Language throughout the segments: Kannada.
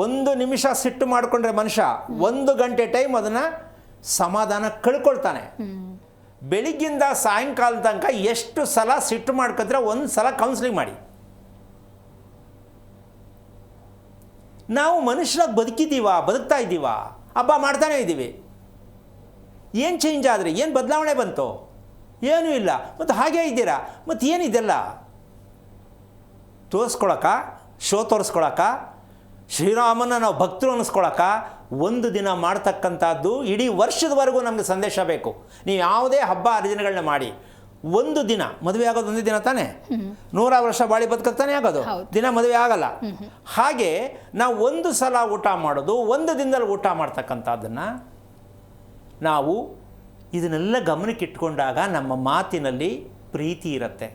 1 ನಿಮಿಷ ಸಿಟ್ಟು ಮಾಡಿಕೊಂಡ್ರೆ ಮನುಷ್ಯ 1 ಗಂಟೆ ಟೈಮ್ ಅದನ್ನು ಸಮಾಧಾನ ಕಳ್ಕೊಳ್ತಾನೆ. ಬೆಳಿಗ್ಗಿಂದ ಸಾಯಂಕಾಲ ತನಕ ಎಷ್ಟು ಸಲ ಸಿಟ್ಟು ಮಾಡ್ಕೊಂಡ್ರೆ 1 ಸಲ ಕೌನ್ಸಿಲಿಂಗ್ ಮಾಡಿ. ನಾವು ಮನುಷ್ಯರಾಗಿ ಬದುಕ್ತಾ ಇದ್ದೀವಾ, ಹಬ್ಬ ಮಾಡ್ತಾನೇ ಇದ್ದೀವಿ. ಏನು ಚೇಂಜ್ ಆದರೆ, ಏನು ಬದಲಾವಣೆ ಬಂತು? ಏನೂ ಇಲ್ಲ. ಮತ್ತು ಹಾಗೇ ಇದ್ದೀರಾ, ಮತ್ತು ಏನಿದೆಲ್ಲ ತೋರಿಸ್ಕೊಳಕ್ಕ, ಶೋ ತೋರಿಸ್ಕೊಳಕ್ಕ, ಶ್ರೀರಾಮನ ನಾವು ಭಕ್ತರು ಅನ್ನಿಸ್ಕೊಳಕ್ಕ 1 ದಿನ ಮಾಡ್ತಕ್ಕಂಥದ್ದು ಇಡೀ ವರ್ಷದವರೆಗೂ ನಮಗೆ ಸಂದೇಶ ಬೇಕು. ನೀವು ಯಾವುದೇ ಹಬ್ಬ ಹರಿದಿನಗಳನ್ನ ಮಾಡಿ 1 ದಿನ, ಮದುವೆ ಆಗೋದು 1 ದಿನ ತಾನೇ, 100 ವರ್ಷ ಬಾಳಿ ಬದುಕತ್ತಾನೆ ಆಗೋದು, ದಿನ ಮದುವೆ ಆಗಲ್ಲ. ಹಾಗೆ ನಾವು 1 ಸಲ ಊಟ ಮಾಡೋದು, 1 ದಿನದಲ್ಲಿ ಊಟ ಮಾಡ್ತಕ್ಕಂಥದ್ದನ್ನು ನಾವು ಇದನ್ನೆಲ್ಲ ಗಮನಕ್ಕೆ ಇಟ್ಕೊಂಡಾಗ ನಮ್ಮ ಮಾತಿನಲ್ಲಿ ಪ್ರೀತಿ ಇರುತ್ತೆ.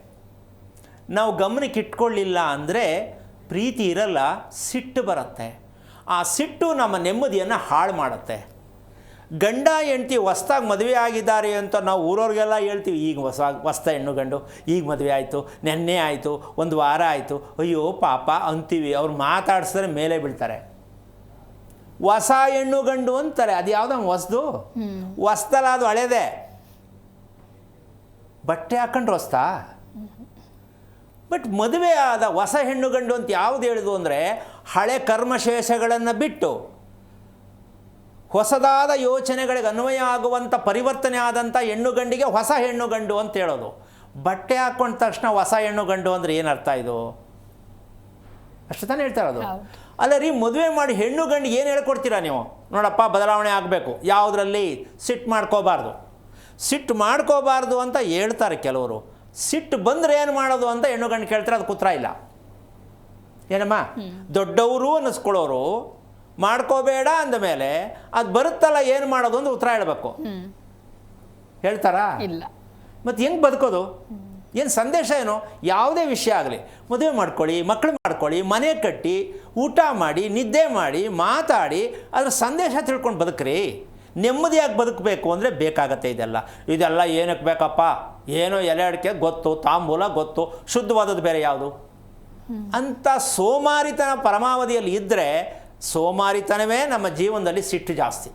ನಾವು ಗಮನಕ್ಕೆ ಇಟ್ಕೊಳ್ಳಿಲ್ಲ ಅಂದರೆ ಪ್ರೀತಿ ಇರಲ್ಲ, ಸಿಟ್ಟು ಬರುತ್ತೆ. ಆ ಸಿಟ್ಟು ನಮ್ಮ ನೆಮ್ಮದಿಯನ್ನು ಹಾಳು ಮಾಡುತ್ತೆ. ಗಂಡ ಹೆಂಡತಿ ಹೊಸ್ದಾಗಿ ಮದುವೆ ಆಗಿದ್ದಾರೆ ಅಂತ ನಾವು ಊರವ್ರಿಗೆಲ್ಲ ಹೇಳ್ತೀವಿ, ಈಗ ಹೊಸ ಹೆಣ್ಣು ಗಂಡು ಈಗ ಮದುವೆ ಆಯಿತು, ನೆನ್ನೆ ಆಯಿತು, 1 ವಾರ ಆಯಿತು, ಅಯ್ಯೋ ಪಾಪ ಅಂತೀವಿ. ಅವ್ರು ಮಾತಾಡಿಸಿದ್ರೆ ಮೇಲೆ ಬೀಳ್ತಾರೆ. ಹೊಸ ಹೆಣ್ಣು ಗಂಡು ಅಂತಾರೆ, ಅದು ಯಾವುದೋ ಹೊಸ್ದಲ್ಲ, ಅದು ಹಳೇದೆ. ಬಟ್ಟೆ ಹಾಕೊಂಡ್ರೆ ಹೊಸ್ತಾ? ಬಟ್ ಮದುವೆ ಆದ ಹೊಸ ಹೆಣ್ಣು ಗಂಡು ಅಂತ ಯಾವುದು ಹೇಳಿದ್ವು ಅಂದರೆ, ಹಳೆ ಕರ್ಮಶೇಷಗಳನ್ನು ಬಿಟ್ಟು ಹೊಸದಾದ ಯೋಚನೆಗಳಿಗೆ ಅನ್ವಯ ಆಗುವಂಥ ಪರಿವರ್ತನೆ ಆದಂಥ ಹೆಣ್ಣು ಗಂಡಿಗೆ ಹೊಸ ಹೆಣ್ಣು ಗಂಡು ಅಂತ ಹೇಳೋದು. ಬಟ್ಟೆ ಹಾಕ್ಕೊಂಡ ತಕ್ಷಣ ಹೊಸ ಹೆಣ್ಣು ಗಂಡು ಅಂದರೆ ಏನರ್ಥ ಇದು? ಅಷ್ಟು ತಾನೇ ಹೇಳ್ತಾ ಇರೋದು. ಅಲ್ಲ ರೀ, ಮದುವೆ ಮಾಡಿ ಹೆಣ್ಣು ಗಂಡಿಗೆ ಏನು ಹೇಳ್ಕೊಡ್ತೀರಾ ನೀವು? ನೋಡಪ್ಪ ಬದಲಾವಣೆ ಆಗಬೇಕು, ಯಾವುದರಲ್ಲಿ ಸಿಟ್ಟು ಮಾಡ್ಕೋಬಾರ್ದು ಅಂತ ಹೇಳ್ತಾರೆ ಕೆಲವರು. ಸಿಟ್ಟು ಬಂದರೆ ಏನು ಮಾಡೋದು ಅಂತ ಹೆಣ್ಣು ಗಂಡು ಕೇಳ್ತಾರೆ, ಅದು ಕುತ್ರ ಇಲ್ಲ. ಏನಮ್ಮ, ದೊಡ್ಡವರು ಅನ್ನಿಸ್ಕೊಳ್ಳೋರು ಮಾಡ್ಕೋಬೇಡ ಅಂದಮೇಲೆ ಅದು ಬರುತ್ತಲ್ಲ ಏನು ಮಾಡೋದು ಅಂತ ಉತ್ತರ ಹೇಳಬೇಕು. ಹೇಳ್ತಾರಾ? ಇಲ್ಲ. ಮತ್ತು ಹೆಂಗೆ ಬದುಕೋದು? ಏನು ಸಂದೇಶ ಏನು? ಯಾವುದೇ ವಿಷಯ ಆಗಲಿ, ಮದುವೆ ಮಾಡ್ಕೊಳ್ಳಿ, ಮಕ್ಕಳು ಮಾಡ್ಕೊಳ್ಳಿ, ಮನೆ ಕಟ್ಟಿ, ಊಟ ಮಾಡಿ, ನಿದ್ದೆ ಮಾಡಿ, ಮಾತಾಡಿ, ಅದರ ಸಂದೇಶ ತಿಳ್ಕೊಂಡು ಬದುಕ್ರಿ. ನೆಮ್ಮದಿಯಾಗಿ ಬದುಕಬೇಕು ಅಂದರೆ ಬೇಕಾಗತ್ತೆ ಇದೆಲ್ಲ ಏನಕ್ಕೆ ಬೇಕಪ್ಪ? ಏನೋ ಎಲೆ ಅಡಿಕೆ ಗೊತ್ತು, ತಾಂಬೂಲ ಗೊತ್ತು, ಶುದ್ಧವಾದದ್ದು ಬೇರೆ ಯಾವುದು ಅಂತ ಸೋಮಾರಿತನ ಪರಮಾವಧಿಯಲ್ಲಿ ಇದ್ದರೆ, ಸೋಮಾರಿತನವೇ ನಮ್ಮ ಜೀವನದಲ್ಲಿ ಸಿಟ್ಟು ಜಾಸ್ತಿ.